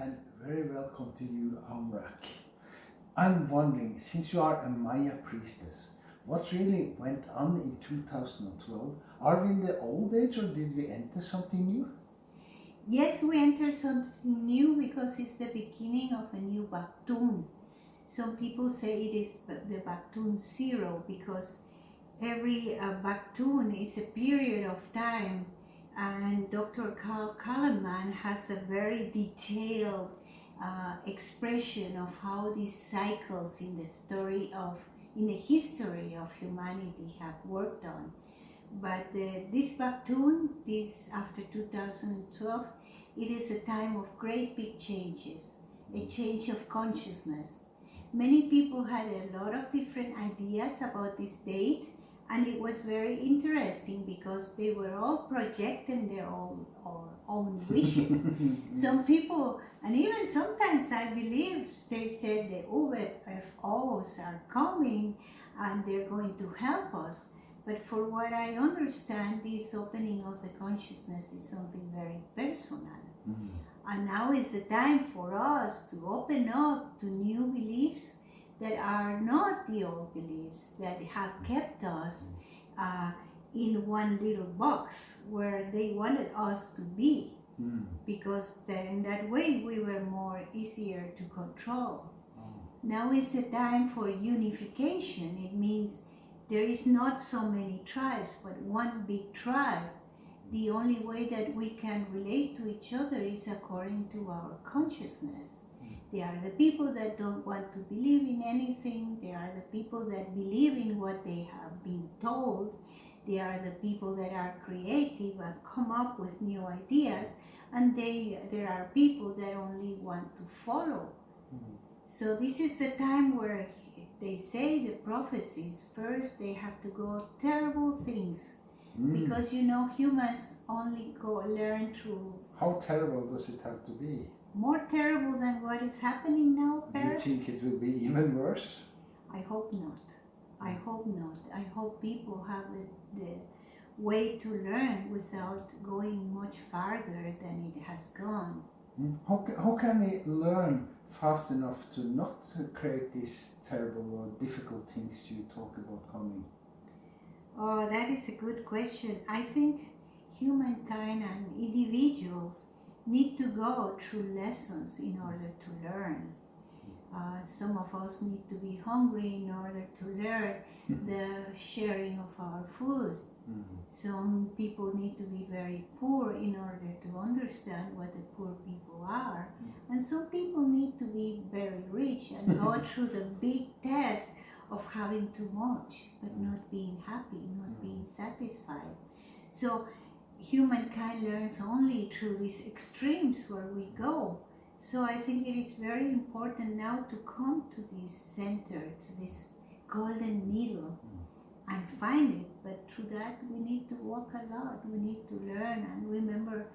and very welcome to you, AumRak. I'm wondering, since you are a Maya priestess, what really went on in 2012? Are we in the old age or did we enter something new? Yes, we enter something new because it's the beginning of a new Baktun. Some people say it is the Baktun zero because every Baktun is a period of time, and Dr. Carl Kalaman has a very detailed expression of how these cycles in the history of humanity have worked on. But this Baktun, this after 2012, it is a time of great big changes, a change of consciousness. Many people had a lot of different ideas about this date, and it was very interesting because they were all projecting their own wishes. Some people, and even sometimes I believe they said the UFOs are coming and they're going to help us. But for what I understand, this opening of the consciousness is something very personal. Mm-hmm. And now is the time for us to open up to new beliefs that are not the old beliefs that have kept us in one little box where they wanted us to be. Mm. Because in that way we were more easier to control. Oh. Now is the time for unification. It means there is not so many tribes, but one big tribe. The only way that we can relate to each other is according to our consciousness. They are the people that don't want to believe in anything. They are the people that believe in what they have been told. They are the people that are creative and come up with new ideas. And there are people that only want to follow. Mm-hmm. So this is the time where they say the prophecies, first they have to go terrible things. Because humans only learn through... How terrible does it have to be? More terrible than what is happening now, Do you think it will be even worse? I hope not. I hope not. I hope people have the way to learn without going much farther than it has gone. How can we learn fast enough to not create these terrible or difficult things you talk about coming? Oh, that is a good question. I think humankind and individuals need to go through lessons in order to learn. Some of us need to be hungry in order to learn the sharing of our food. Some people need to be very poor in order to understand what the poor people are. And some people need to be very rich and go through the big test of having too much, but not being happy, not being satisfied. So humankind learns only through these extremes where we go. So I think it is very important now to come to this center, to this golden middle and find it. But through that we need to walk a lot, we need to learn and remember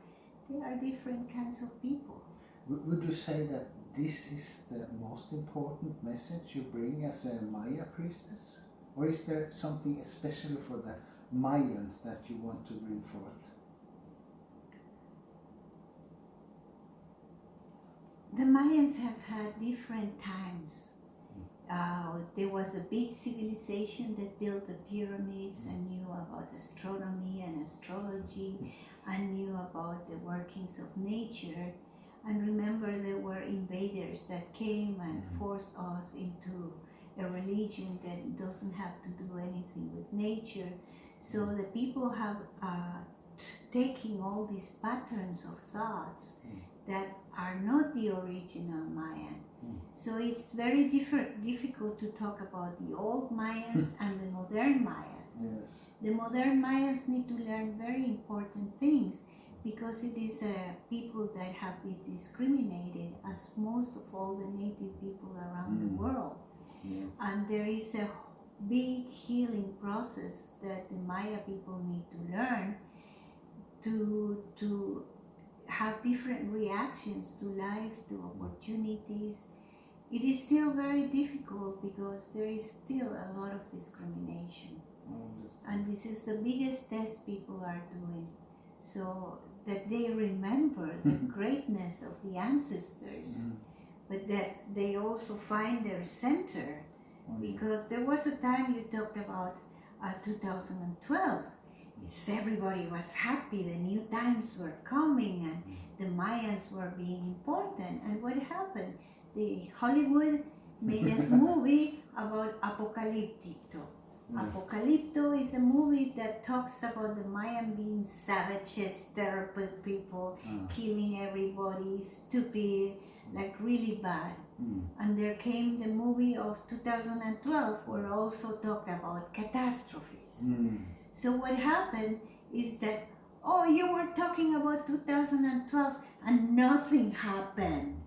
there are different kinds of people. Would you say that this is the most important message you bring as a Maya priestess? Or is there something especially for the Mayans that you want to bring forth? The Mayans have had different times. There was a big civilization that built the pyramids and knew about astronomy and astrology and knew about the workings of nature. And remember, there were invaders that came and forced us into a religion that doesn't have to do anything with nature. So the people have taken all these patterns of thoughts that are not the original Mayan. So it's very difficult to talk about the old Mayans and the modern Mayas. Yes. The modern Mayans need to learn very important things because it is people that have been discriminated as most of all the native people around the world. Yes. And there is a big healing process that the Maya people need to learn to have different reactions to life, to opportunities. It is still very difficult because there is still a lot of discrimination. And this is the biggest test people are doing. So that they remember the greatness of the ancestors, but that they also find their center. Because there was a time you talked about 2012. Everybody was happy, the new times were coming and the Mayans were being important. And what happened? Hollywood made a movie about Apocalypto. Apocalypto is a movie that talks about the Mayan being savages, terrible people, killing everybody, stupid, like really bad. And there came the movie of 2012 where also talked about catastrophes. So what happened is that, oh, you were talking about 2012 and nothing happened.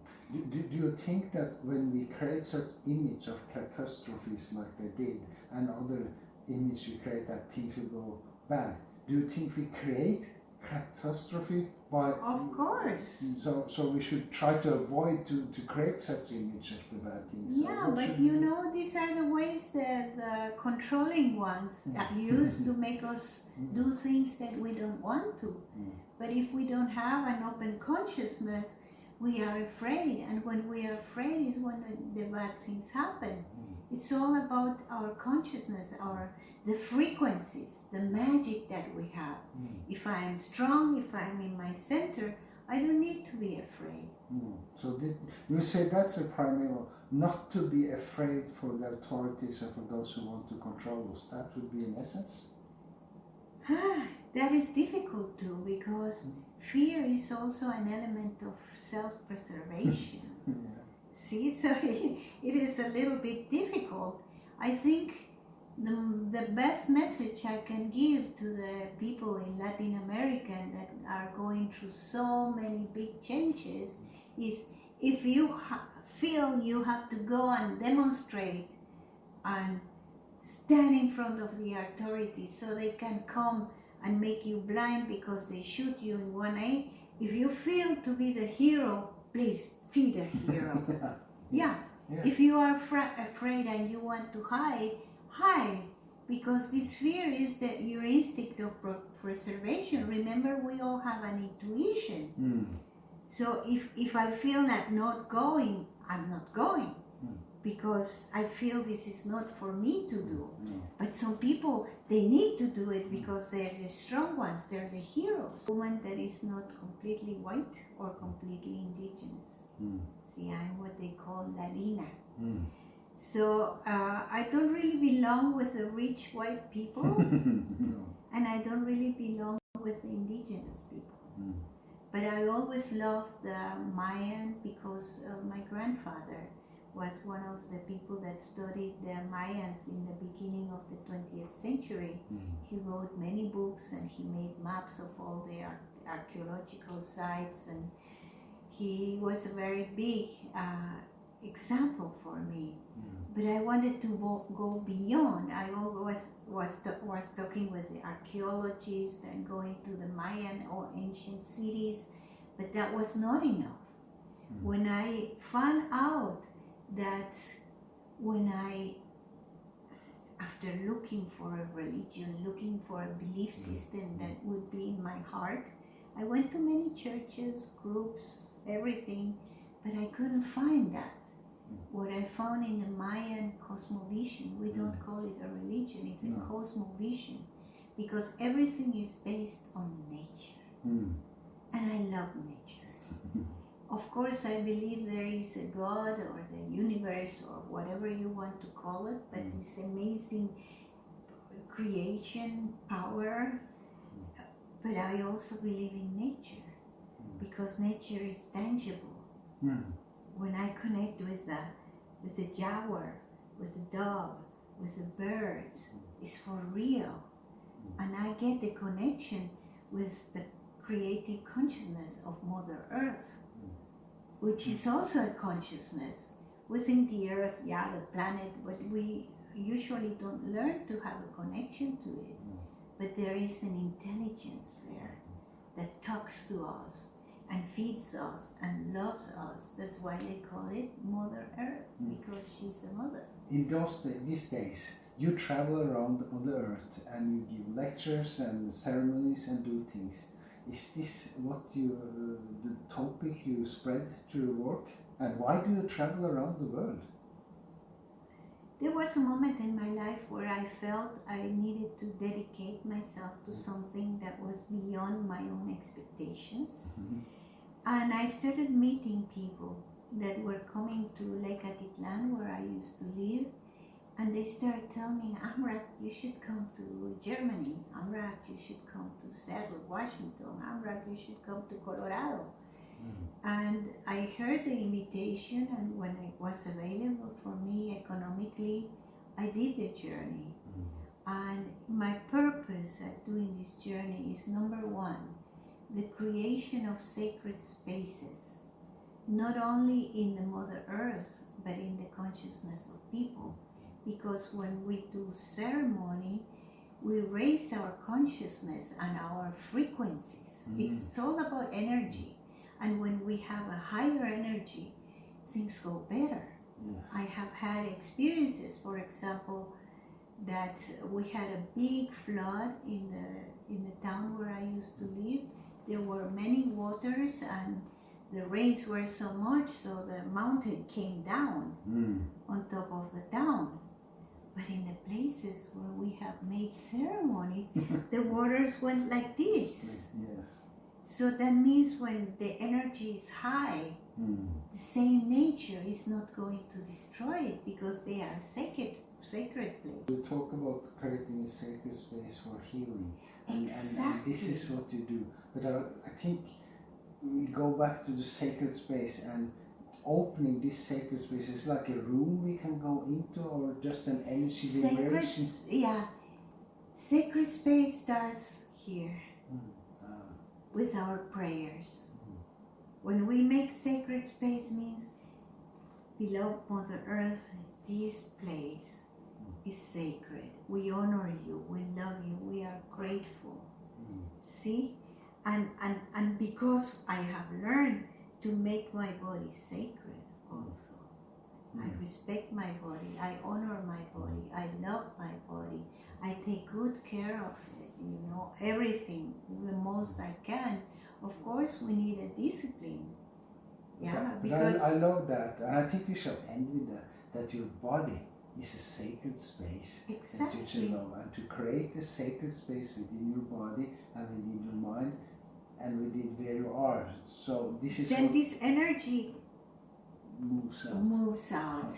Do you think that when we create such image of catastrophes like they did, and other image we create that things will go bad, do you think we create catastrophe by... Of course. So we should try to avoid to create such image of the bad things. Yeah, but you know, these are the ways that the controlling ones that use to make us do things that we don't want to. But if we don't have an open consciousness, we are afraid, and when we are afraid is when the bad things happen. It's all about our consciousness, the frequencies, the magic that we have. If I am strong, if I'm in my center, I don't need to be afraid. So you say that's a primary, not to be afraid for the authorities or for those who want to control us. That would be in essence? That is difficult too, because fear is also an element of self-preservation. See, so it is a little bit difficult. I think the best message I can give to the people in Latin America that are going through so many big changes is, if you feel you have to go and demonstrate and stand in front of the authorities so they can come and make you blind because they shoot you in one eye, if you feel to be the hero, please be the hero. Yeah. If you are afraid and you want to hide, hide. Because this fear is your instinct of preservation. Remember, we all have an intuition. So if I feel that not going, I'm not going. Because I feel this is not for me to do. But some people, they need to do it because they're the strong ones, they're the heroes. A woman that is not completely white or completely indigenous. See, I'm what they call Latina. So I don't really belong with the rich white people, and I don't really belong with the indigenous people. But I always loved the Mayan because my grandfather was one of the people that studied the Mayans in the beginning of the 20th century. He wrote many books and he made maps of all the archaeological sites, and he was a very big example for me. But I wanted to go beyond. I always was talking with the archaeologists and going to the Mayan or ancient cities, but that was not enough. When I found out that after looking for a religion, looking for a belief system that would be in my heart, I went to many churches, groups, everything, but I couldn't find that. What I found in the Mayan cosmovision, we don't call it a religion, it's a cosmovision, because everything is based on nature. And I love nature. Of course, I believe there is a God or the universe or whatever you want to call it, but this amazing creation power. But I also believe in nature, because nature is tangible. When I connect with the jaguar, with the dog, with the birds, it's for real. And I get the connection with the creative consciousness of Mother Earth, which is also a consciousness. We think the Earth, the planet, but we usually don't learn to have a connection to it. But there is an intelligence there that talks to us and feeds us and loves us. That's why they call it Mother Earth, because she's a mother. In these days, you travel around on the earth and you give lectures and ceremonies and do things. Is this what you, the topic you spread through your work? And why do you travel around the world? There was a moment in my life where I felt I needed to dedicate myself to something that was beyond my own expectations. Mhm. And I started meeting people that were coming to Lake Atitlan, where I used to live. And they started telling me, AumRak, you should come to Germany. AumRak, you should come to Seattle, Washington. AumRak, you should come to Colorado. And I heard the invitation, and when it was available for me economically, I did the journey. And my purpose at doing this journey is, number one, the creation of sacred spaces, not only in the Mother Earth, but in the consciousness of people. Because when we do ceremony, we raise our consciousness and our frequencies. It's all about energy. And when we have a higher energy, things go better. Yes. I have had experiences, for example, that we had a big flood in the town where I used to live. There were many waters and the rains were so much, so the mountain came down on top of the town. But in the places where we have made ceremonies, the waters went like this. Yes. So that means when the energy is high, the same nature is not going to destroy it because they are sacred places. You talk about creating a sacred space for healing. And this is what you do. But I think we go back to the sacred space, and opening this sacred space is like a room we can go into, or just an energy vibration. Sacred space starts here with our prayers. When we make sacred space, means, beloved Mother Earth, this place is sacred. We honor you, we love you, we are grateful. See? And because I have learned to make my body sacred also. I respect my body, I honor my body, I love my body, I take good care of it, everything, the most I can. Of course, we need a discipline. Because I love that, and I think we shall end with that your body is a sacred space. Exactly. That you love, and to create a sacred space within your body and within your mind and within where you are. So this is then this energy moves out.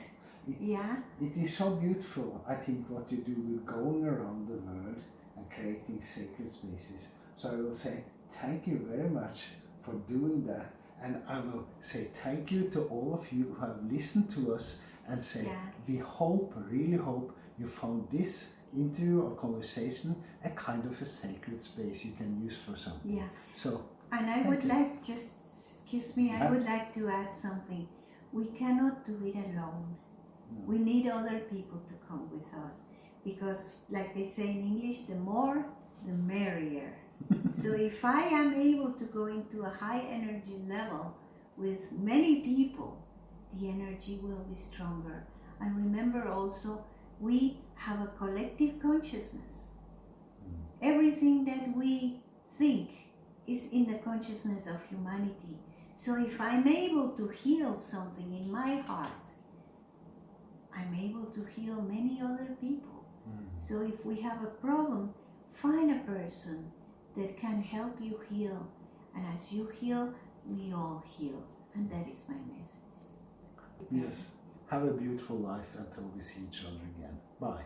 It is so beautiful, I think, what you do with going around the world and creating sacred spaces. So I will say thank you very much for doing that, and I will say thank you to all of you who have listened to us, and say we really hope you found this interview or conversation a kind of a sacred space you can use for something. So, and I would like, just excuse me, I would like to add something. We cannot do it alone. We need other people to come with us, because like they say in English, the more the merrier. So if I am able to go into a high energy level with many people, the energy will be stronger. And remember also, we have a collective consciousness. Everything that we think is in the consciousness of humanity. So if I'm able to heal something in my heart, I'm able to heal many other people. So if we have a problem, find a person that can help you heal. And as you heal, we all heal. And that is my message. Yes. Have a beautiful life until we see each other again. Bye.